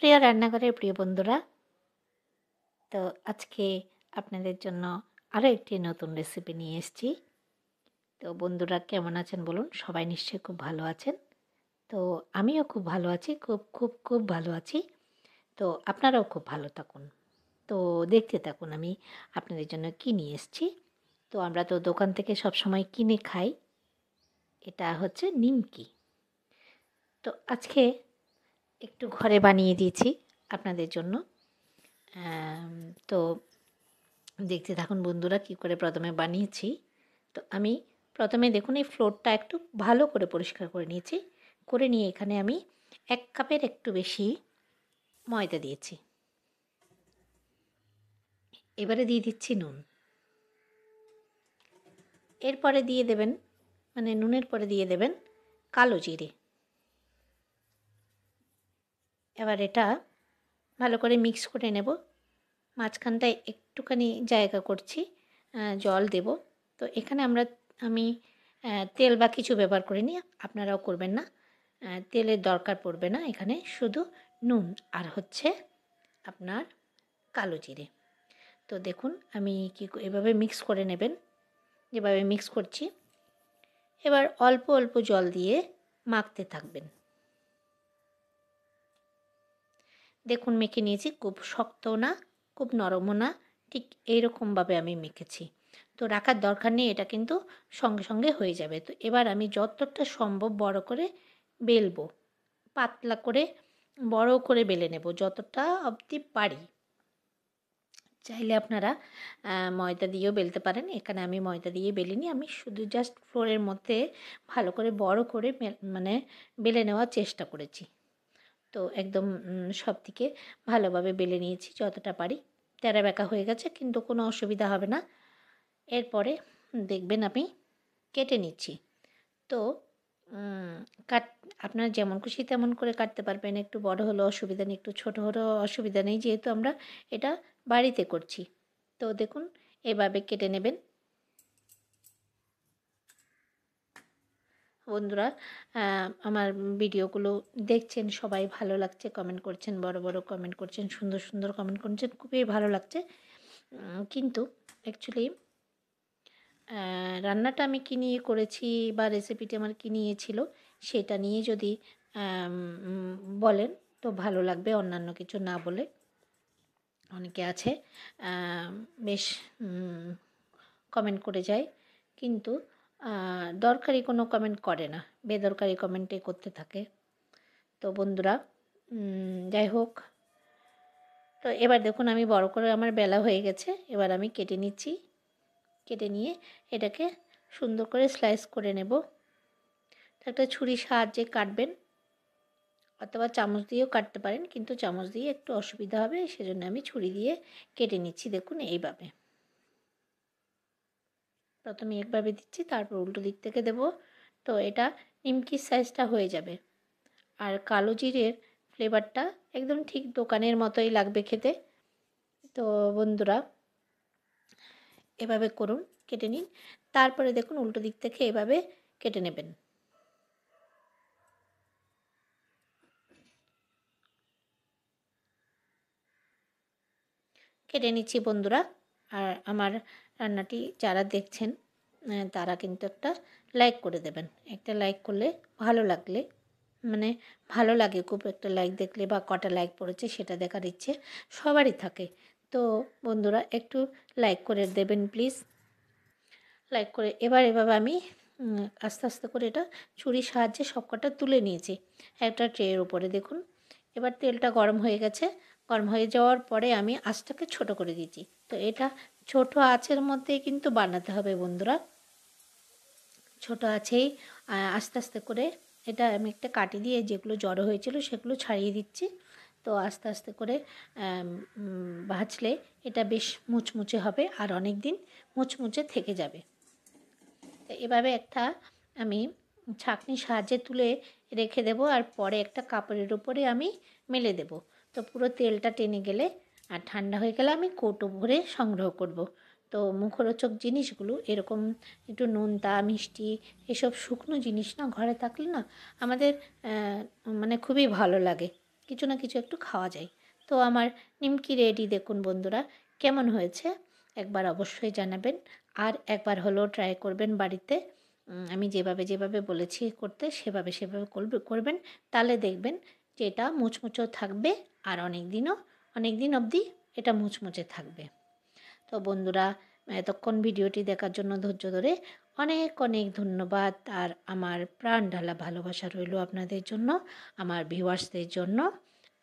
প্রিয় রান্নাঘরের প্রিয় বন্ধুরা, তো আজকে আপনাদের জন্য আরও একটি নতুন রেসিপি নিয়ে এসেছি। তো বন্ধুরা কেমন আছেন বলুন? সবাই নিশ্চয়ই খুব ভালো আছেন। তো আমিও খুব ভালো আছি, খুব ভালো আছি। তো আপনারাও খুব ভালো থাকুন। তো দেখতে থাকুন আমি আপনাদের জন্য কী নিয়ে এসেছি। তো আমরা তো দোকান থেকে সবসময় কিনে খাই। এটা হচ্ছে নিমকি। তো আজকে একটু ঘরে বানিয়ে দিয়েছি আপনাদের জন্য। তো দেখতে থাকুন বন্ধুরা কী করে প্রথমে বানিয়েছি। তো আমি প্রথমে দেখুন এই ফ্লোরটা একটু ভালো করে পরিষ্কার করে নিয়েছি। করে নিয়ে এখানে আমি 1 কাপের একটু বেশি ময়দা দিয়েছি। এবারে দিয়ে দিচ্ছি নুন। এরপরে দিয়ে দেবেন, মানে নুনের পরে দিয়ে দেবেন কালো জিরে। এবার এটা ভালো করে মিক্স করে নেব। মাঝখানটায় একটুখানি জায়গা করছি, জল দেব। তো এখানে আমি তেল বা কিছু ব্যবহার করিনি, আপনারাও করবেন না। তেলের দরকার পড়বে না এখানে, শুধু নুন আর হচ্ছে আপনার কালো জিরে। তো দেখুন আমি এভাবে মিক্স করে নেবেন, যেভাবে মিক্স করছি। এবার অল্প অল্প জল দিয়ে মাখতে থাকবেন। দেখুন মেখে নিয়েছি, খুব শক্তও না খুব নরমও না, ঠিক এইরকমভাবে আমি মেখেছি। তো রাখার দরকার নেই, এটা কিন্তু সঙ্গে সঙ্গে হয়ে যাবে। তো এবার আমি যতটা সম্ভব বড় করে বেলবো, পাতলা করে বড় করে বেলে নেব যতটা অবধি পারি। চাইলে আপনারা ময়দা দিয়েও বেলতে পারেন। এখানে আমি ময়দা দিয়ে বেলিনি, আমি শুধু জাস্ট ফ্লোরের মধ্যে ভালো করে বড় করে মানে বেলে নেওয়ার চেষ্টা করেছি। তো একদম সব দিকে ভালোভাবে বেলে নিয়েছি যতটা পারি। তেরা বেঁকা হয়ে গেছে কিন্তু কোনো অসুবিধা হবে না। এরপরে দেখবেন আমি কেটে নিচ্ছি। তো কাট আপনারা যেমন খুশি তেমন করে কাটতে পারবেন। একটু বড় হলেও অসুবিধা নেই, একটু ছোট হলেও অসুবিধা নেই, যেহেতু আমরা এটা বাড়িতে করছি। তো দেখুন এভাবে কেটে নেবেন। বন্ধুরা আমার ভিডিওগুলো দেখছেন, সবাই ভালো লাগছে, কমেন্ট করছেন, বড় বড় কমেন্ট করছেন, সুন্দর সুন্দর কমেন্ট করছেন, খুবই ভালো লাগছে। কিন্তু অ্যাকচুয়ালি রান্নাটা আমি কী নিয়ে করেছি বা রেসিপিটি আমার কী নিয়ে ছিল সেটা নিয়ে যদি বলেন তো ভালো লাগবে, অন্যান্য কিছু না বলে। অনেকে আছে বেশ কমেন্ট করে যায়, কিন্তু দরকারি কোনো কমেন্ট করে না, বেদরকারি কমেন্টই করতে থাকে। তো বন্ধুরা যাই হোক, তো এবার দেখুন আমি বড় করে আমার বেলা হয়ে গেছে। এবার আমি কেটে নিচ্ছি। কেটে নিয়ে এটাকে সুন্দর করে স্লাইস করে নেব। একটা ছুরির সাহায্যে কাটবেন, অথবা চামচ দিয়েও কাটতে পারেন, কিন্তু চামচ দিয়ে একটু অসুবিধা হবে, সেজন্য আমি ছুরি দিয়ে কেটে নিচ্ছি। দেখুন এইভাবে প্রথমে একভাবে দিচ্ছি, তারপর উল্টো দিক থেকে দেব। তো এটা নিমকির সাইজটা হয়ে যাবে। আর কালো জিরের ফ্লেভারটা একদম ঠিক দোকানের মতোই লাগবে খেতে। তো বন্ধুরা এভাবে করুন, কেটে নিন। তারপরে দেখুন উল্টো দিক থেকে এভাবে কেটে নেবেন। কেটে নিচ্ছি বন্ধুরা। আর আমার রান্নাটি যারা দেখছেন তারা কিন্তু একটা লাইক করে দেবেন। একটা লাইক করলে ভালো লাগলে, মানে ভালো লাগে খুব, একটা লাইক দেখলে বা কটা লাইক পড়েছে সেটা দেখার ইচ্ছে সবারই থাকে। তো বন্ধুরা একটু লাইক করে দেবেন প্লিজ। লাইক করে এবার এভাবে আমি আস্তে আস্তে করে এটা ছুরির সাহায্যে সবকটা তুলে নিয়েছি একটা ট্রের উপরে। দেখুন এবার তেলটা গরম হয়ে গেছে। গরম হয়ে যাওয়ার পরে আমি আঁচটাকে ছোট করে দিয়েছি। তো এটা ছোট আঁচের মধ্যেই কিন্তু বানাতে হবে বন্ধুরা। ছোট আঁচেই আস্তে আস্তে করে এটা আমি একটা কাঠি দিয়ে যেগুলো জড়ো হয়েছিল সেগুলো ছাড়িয়ে দিচ্ছি। তো আস্তে আস্তে করে ভাজলে এটা বেশ মুচমুচে হবে আর অনেক দিন মুচমুচে থেকে যাবে। তো এভাবে একটা আমি ছাঁকনির সাহায্যে তুলে রেখে দেবো, আর পরে একটা কাপড়ের উপরে আমি মেলে দেব। তো পুরো তেলটা টেনে গেলে আর ঠান্ডা হয়ে গেলে আমি কৌটো ভরে সংগ্রহ করব। তো মুখরোচক জিনিসগুলো এরকম একটু নোনতা মিষ্টি এসব শুকনো জিনিস না ঘরে থাকলে না আমাদের মানে খুবই ভালো লাগে। কিছু না কিছু একটু খাওয়া যায়। তো আমার নিমকি রেডি দেখুন বন্ধুরা, কেমন হয়েছে একবার অবশ্যই জানাবেন। আর একবার হলেও ট্রাই করবেন বাড়িতে। আমি যেভাবে বলেছি করতে সেভাবে করবেন। তাহলে দেখবেন যে এটা মুচমুচেও থাকবে আর অনেক দিন অবধি এটা মুচমুচে থাকবে। তো বন্ধুরা, এতক্ষণ ভিডিওটি দেখার জন্য ধৈর্য ধরে অনেক ধন্যবাদ। আর আমার প্রাণ ঢালা ভালোবাসা রইল আপনাদের জন্য, আমার ভিউয়ার্সদের জন্য,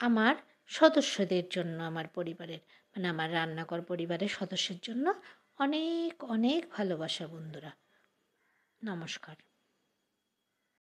আমার সদস্যদের জন্য, আমার পরিবারের মানে আমার রান্নাঘর পরিবারের সদস্যের জন্য অনেক ভালোবাসা বন্ধুরা। নমস্কার।